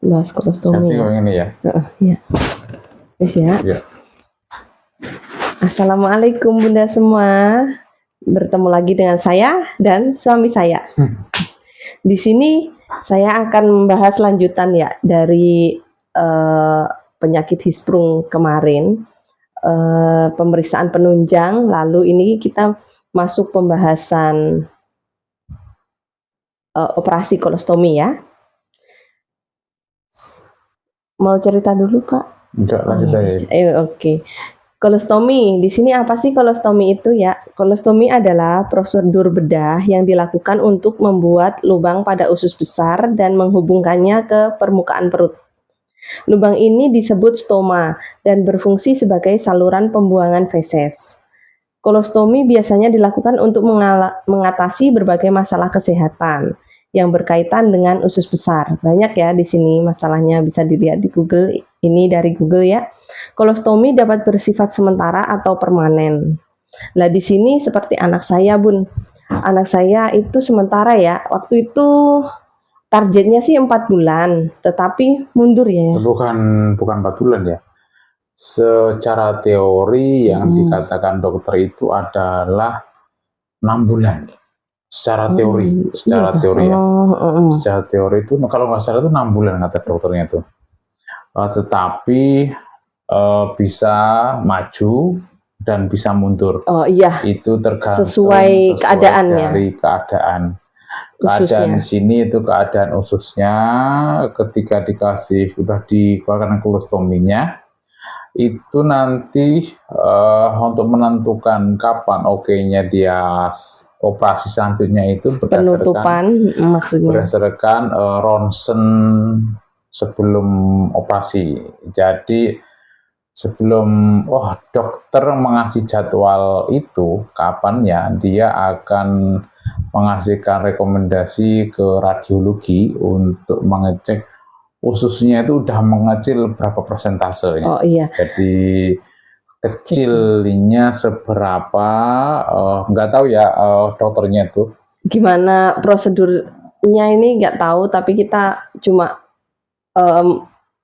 bahas kolostomi Setting ya. ini ya. Ya. Wis ya. Ya. Assalamualaikum Bunda semua. Bertemu lagi dengan saya dan suami saya. Di sini saya akan membahas lanjutan ya dari penyakit Hirschsprung kemarin, pemeriksaan penunjang, lalu ini kita masuk pembahasan operasi kolostomi ya. Mau cerita dulu Pak? Enggak, lanjut aja. Oke. Kolostomi, di sini apa sih kolostomi itu ya? Kolostomi adalah prosedur bedah yang dilakukan untuk membuat lubang pada usus besar dan menghubungkannya ke permukaan perut. Lubang ini disebut stoma dan berfungsi sebagai saluran pembuangan feses. Kolostomi biasanya dilakukan untuk mengatasi berbagai masalah kesehatan yang berkaitan dengan usus besar. Banyak ya di sini masalahnya, bisa dilihat di Google. Ini dari Google ya. Kolostomi dapat bersifat sementara atau permanen. Nah di sini seperti anak saya Bun. Anak saya itu sementara ya. Waktu itu targetnya sih 4 bulan, tetapi mundur ya. Bukan 4 bulan ya. Secara teori yang dikatakan dokter itu adalah 6 bulan. Secara teori, secara teori ya. Secara teori itu kalau nggak salah itu 6 bulan kata dokternya itu. Tetapi bisa maju dan bisa mundur. Oh iya. Itu tergantung sesuai keadaannya. Dari keadaan di sini itu keadaan ususnya ketika dikasih udah dikeluarkan kolostominya itu nanti untuk menentukan kapan oke-nya dia operasi selanjutnya itu berdasarkan ronsen sebelum operasi. Jadi sebelum dokter mengasih jadwal itu kapan ya dia akan mengasihkan rekomendasi ke radiologi untuk mengecek ususnya itu udah mengecil berapa persentase. Oh iya. Jadi kecilnya seberapa nggak tahu ya dokternya itu. Gimana prosedurnya ini nggak tahu, tapi kita cuma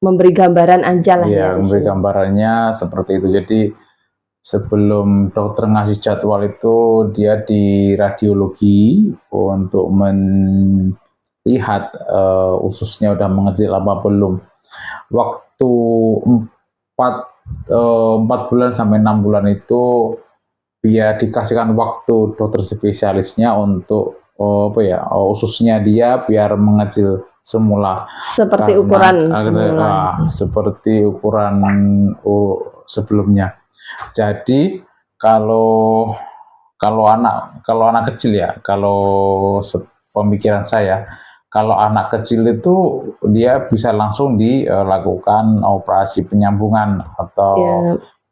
memberi gambaran aja lah ya. Memberi gambarannya seperti itu. Jadi sebelum dokter ngasih jadwal itu dia di radiologi untuk melihat ususnya udah mengecil apa belum. Waktu 4 bulan sampai 6 bulan itu biar dikasihkan waktu dokter spesialisnya untuk ususnya dia biar mengecil semula seperti ukuran seperti ukuran sebelumnya. Jadi kalau anak kecil ya, kalau pemikiran saya, kalau anak kecil itu dia bisa langsung dilakukan operasi penyambungan atau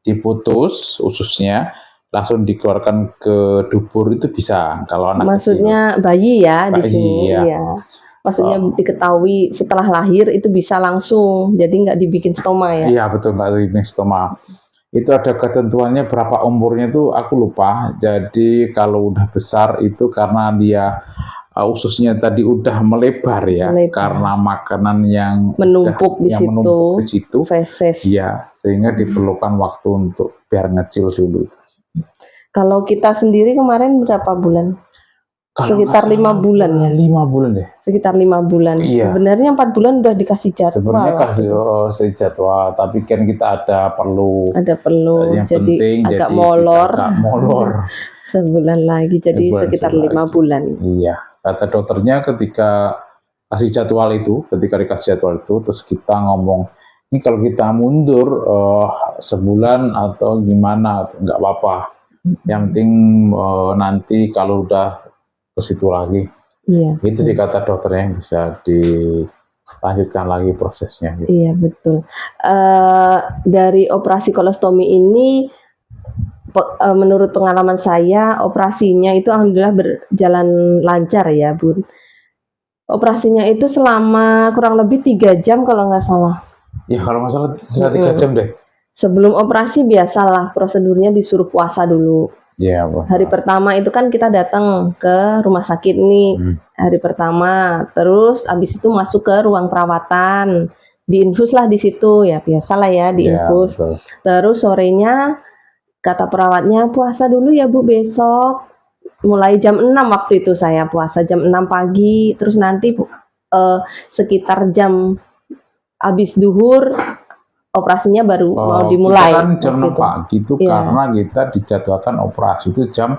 diputus ususnya langsung dikeluarkan ke dubur itu bisa. Kalau anak maksudnya kecil, bayi ya di sini ya. Maksudnya diketahui setelah lahir itu bisa langsung, jadi nggak dibikin stoma ya? Iya betul, nggak dibikin stoma. Itu ada ketentuannya berapa umurnya itu aku lupa. Jadi kalau udah besar itu karena dia ususnya tadi udah melebar ya, karena makanan yang menumpuk di situ, feses. Ya, sehingga diperlukan waktu untuk biar ngecil dulu. Kalau kita sendiri kemarin berapa bulan? Sekitar 5 bulan ya. 5 bulan deh. Sekitar 5 bulan. Iya. Sebenarnya 4 bulan udah dikasih jadwal. Sebenarnya kasih jadwal, tapi kan kita ada perlu yang jadi penting, agak jadi molor. Sebulan lagi, jadi sekitar 5 bulan. Iya. Kata dokternya ketika kasih jadwal itu, ketika dikasih jadwal itu, terus kita ngomong, ini kalau kita mundur sebulan atau gimana, nggak apa-apa. Yang penting nanti kalau udah ke situ lagi. Iya. Itu sih kata dokternya, bisa dilanjutkan lagi prosesnya. Gitu. Iya betul. Dari operasi kolostomi ini, menurut pengalaman saya, operasinya itu alhamdulillah berjalan lancar ya, Bun. Operasinya itu selama kurang lebih 3 jam kalau nggak salah. Ya kalau nggak salah 3 jam deh. Sebelum operasi biasalah prosedurnya disuruh puasa dulu. Iya, Bu. Hari pertama itu kan kita datang ke rumah sakit nih, hari pertama. Terus abis itu masuk ke ruang perawatan, diinfus lah di situ ya, biasalah ya diinfus. betul. Terus sorenya kata perawatnya puasa dulu ya Bu besok. Mulai jam 6 waktu itu saya puasa jam 6 pagi. Terus nanti sekitar jam habis duhur operasinya baru mau dimulai. Kita kan jam 6 waktu itu. pagi itu Iya. karena kita dijadwalkan operasi itu jam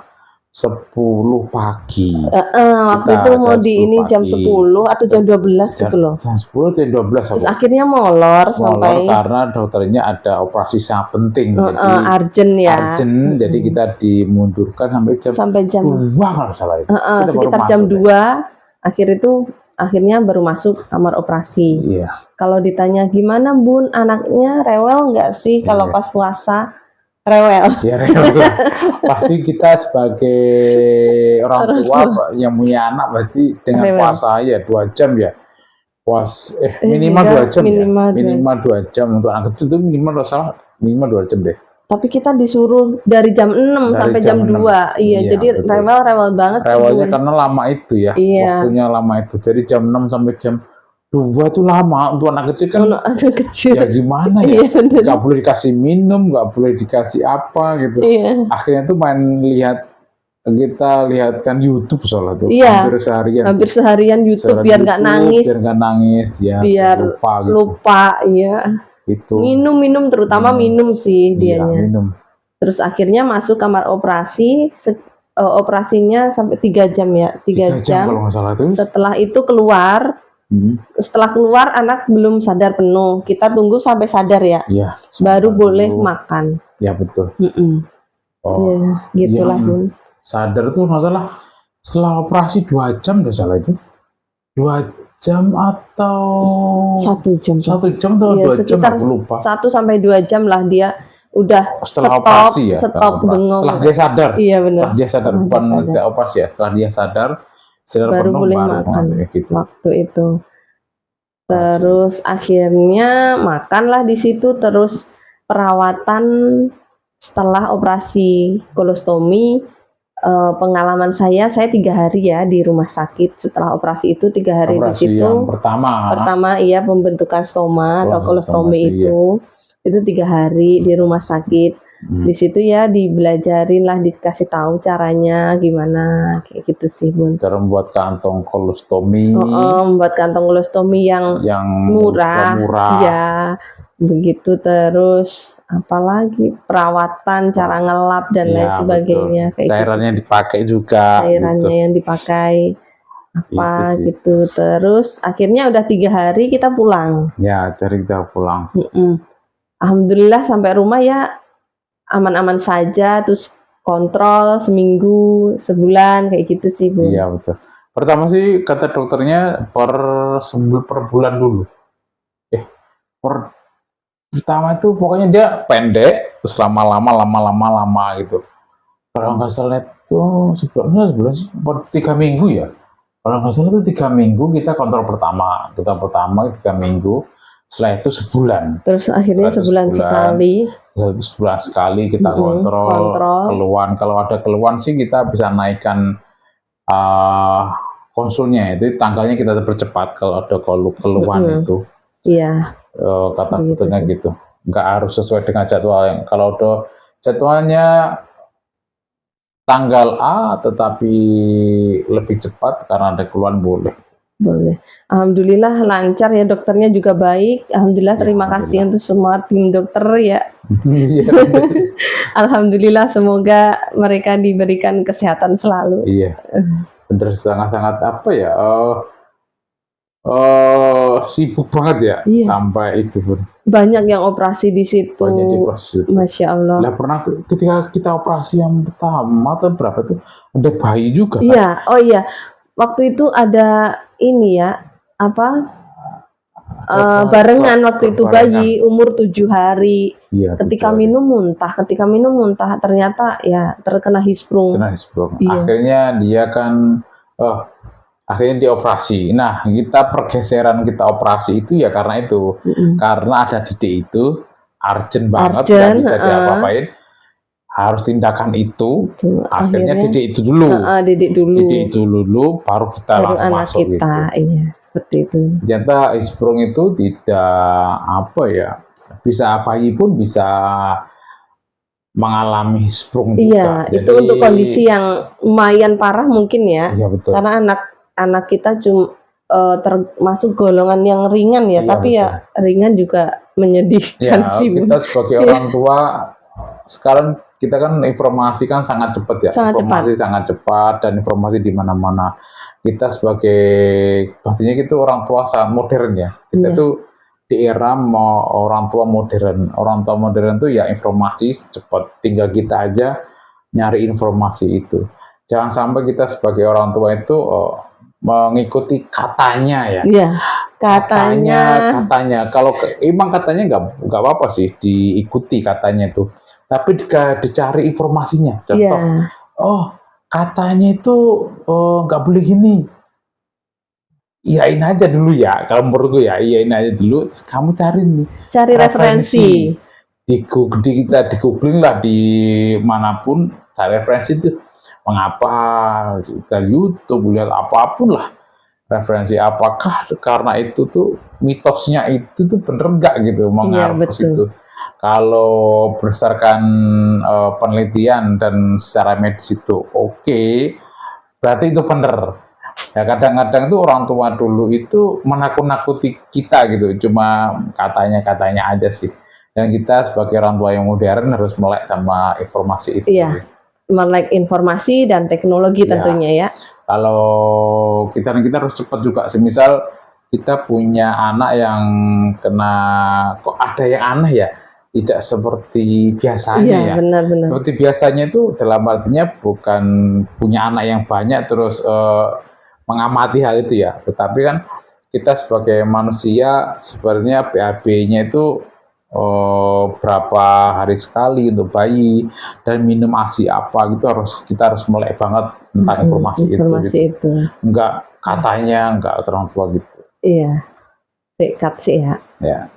10 pagi. Waktu Kita itu mau jam di 10 ini jam pagi. 10 atau jam 12 gitu loh. Jam 10 jam 12 Terus aku akhirnya molor sampai karena dokternya ada operasi sangat penting. Jadi urgent ya. urgent, jadi kita dimundurkan sampai jam 2 kalau salah itu. Kita baru sekitar masuk jam deh. 2 akhirnya baru masuk kamar operasi. Iya. Kalau ditanya gimana Bun, anaknya rewel nggak sih kalau Iya. pas puasa? Rewel. Ya, rewel. Pasti kita sebagai orang tua yang punya anak pasti dengan Rewel. puasa ya 2 jam ya. Minimal 2 jam minimal ya. Minimal 2 jam untuk anak kecil itu minimal 2 jam deh. Tapi kita disuruh dari jam 6 Dari sampai jam jam 2. 6. Iya, Iya, jadi betul. rewel banget sih, Rewelnya Bun. karena lama itu ya. Iya. Waktunya lama itu. Jadi jam 6 sampai jam 2 itu lama untuk anak kecil kan. Anak kecil. Ya gimana ya? Iya, bener. Nggak boleh dikasih minum, nggak boleh dikasih apa gitu. Iya. Akhirnya tuh kita lihatkan YouTube soalnya tuh. Iya. Hampir seharian YouTube biar nggak nangis, biar nggak nangis ya, biar lupa gitu. lupa, iya. Itu Minum terutama minum sih iya, dianya. minum. Terus akhirnya masuk kamar operasi, operasinya sampai 3 jam ya, 3 jam. Kalau nggak salah itu. Setelah itu setelah keluar anak belum sadar penuh. Kita tunggu sampai sadar ya, Iya. baru sadar boleh dulu. makan. Ya betul. Ya, gitulah Iya. Bun. Sadar tuh nggak salah setelah operasi 2 jam nggak salah itu. 2 jam atau 1 jam. 1 jam atau Iya, 2 jam sekitar aku lupa. 1 sampai 2 jam lah dia udah Setelah stop, operasi ya. stop bengong. Setelah dia sadar. Iya benar. Setelah dia sadar, Setelah bukan dia sadar. setelah operasi ya. Setelah dia sadar Baru penuh boleh baru makan gitu. waktu itu. Terus akhirnya makanlah di situ. Terus perawatan setelah operasi kolostomi, pengalaman saya 3 hari ya di rumah sakit. Setelah operasi itu 3 hari di Operasi situ. yang pertama Iya, pembentukan stoma atau kolostomi itu 3 hari di rumah sakit. Di situ ya dibelajarin lah, dikasih tahu caranya gimana, kayak gitu sih Bun. cara membuat kantong kolostomi Membuat kantong kolostomi yang murah. Ya, begitu. Terus apalagi perawatan, cara ngelap dan lain sebagainya. betul. Kayak Cairannya dipakai juga. cairannya gitu. yang dipakai apa Itu sih. gitu. Terus akhirnya udah 3 hari kita pulang. Ya, dari kita pulang. Alhamdulillah sampai rumah ya aman-aman saja. Terus kontrol seminggu, sebulan kayak gitu sih Bu. Iya betul. Pertama sih kata dokternya per bulan dulu. Pertama itu pokoknya dia pendek, terus lama gitu. Kalau nggak salah itu sebulan sih, 3 minggu ya. Kalau nggak salah itu 3 minggu kita kontrol pertama 3 minggu. Setelah itu sebulan. Terus akhirnya sebulan sekali. Setelah itu sebulan sekali kita kontrol keluhan. Kalau ada keluhan sih kita bisa naikkan konsulnya, itu tanggalnya kita percepat kalau ada keluhan itu. Iya. Kata dokternya gitu. Nggak harus sesuai dengan jadwal. Kalau ada jadwalnya tanggal A tetapi lebih cepat karena ada keluhan boleh. Alhamdulillah lancar ya, dokternya juga baik. Alhamdulillah, terima kasih untuk semua tim dokter ya. Alhamdulillah, semoga mereka diberikan kesehatan selalu. Iya, bener, sangat-sangat apa ya, sibuk banget ya. Iya. Sampai itu pun. Banyak yang operasi di situ. Banyak di operasi. Masya Allah. Lah pernah ketika kita operasi yang pertama atau berapa tuh ada bayi juga kan? Iya, oh iya. Waktu itu ada ini ya, barengan waktu itu bayi umur 7 hari. Iya, ketika minum muntah, ternyata ya terkena hisprung. Iya. Akhirnya dia kan akhirnya dioperasi. Nah, pergeseran kita operasi itu ya karena itu. Karena ada Dede itu urgent banget, nggak bisa diapa-apain. harus tindakan itu, Tuh, akhirnya akhirnya didik itu dulu. didik dulu, Didik itu dulu, baru kita baru langsung anak masuk kita, gitu. iya seperti itu. Ternyata Isprung itu tidak apa ya, bisa bayi pun bisa mengalami Isprung juga. Iya, itu untuk kondisi yang lumayan parah mungkin ya, Iya betul. karena anak kita cuma termasuk golongan yang ringan ya, Iya, tapi betul. ya ringan juga menyedihkan Ya, sih, Bun. kita sebagai orang tua sekarang kita kan informasi kan sangat cepat ya, Sangat informasi sangat cepat dan informasi di mana-mana. Kita sebagai pastinya kita orang tua sangat modern ya. Kita Iya. tuh di era orang tua modern. Orang tua modern tuh ya informasi cepat. Tinggal kita aja nyari informasi itu. Jangan sampai kita sebagai orang tua itu mengikuti katanya ya. Iya, katanya. Kalau emang katanya nggak apa-apa sih diikuti katanya itu. Tapi dicari informasinya. Contoh, Iya, oh katanya itu nggak boleh gini. Iyain aja dulu ya. Kalau menurutku ya, iyain aja dulu. Terus kamu cari nih cari referensi. kita di googling lah di manapun, cari referensi itu mengapa, kita YouTube lihat apapun lah referensi, apakah karena itu tuh mitosnya itu tuh bener nggak gitu mengarah ke betul. situ. Kalau berdasarkan penelitian dan secara medis itu oke, berarti itu bener. Ya kadang-kadang tuh orang tua dulu itu menakut-nakuti kita gitu, cuma katanya aja sih. Dan kita sebagai orang tua yang modern harus melek sama informasi itu. Iya, melek informasi dan teknologi tentunya ya. Kalau kita harus cepat juga. Semisal kita punya anak yang kena, kok ada yang aneh ya, tidak seperti biasanya ya. Benar-benar. Seperti biasanya itu dalam artinya bukan punya anak yang banyak terus mengamati hal itu ya, tetapi kan kita sebagai manusia sebenarnya BAB-nya itu berapa hari sekali untuk bayi dan minum ASI apa gitu, kita harus melek banget tentang informasi itu. Enggak katanya, enggak orang tua gitu. Iya, sikat sih ya. Ya.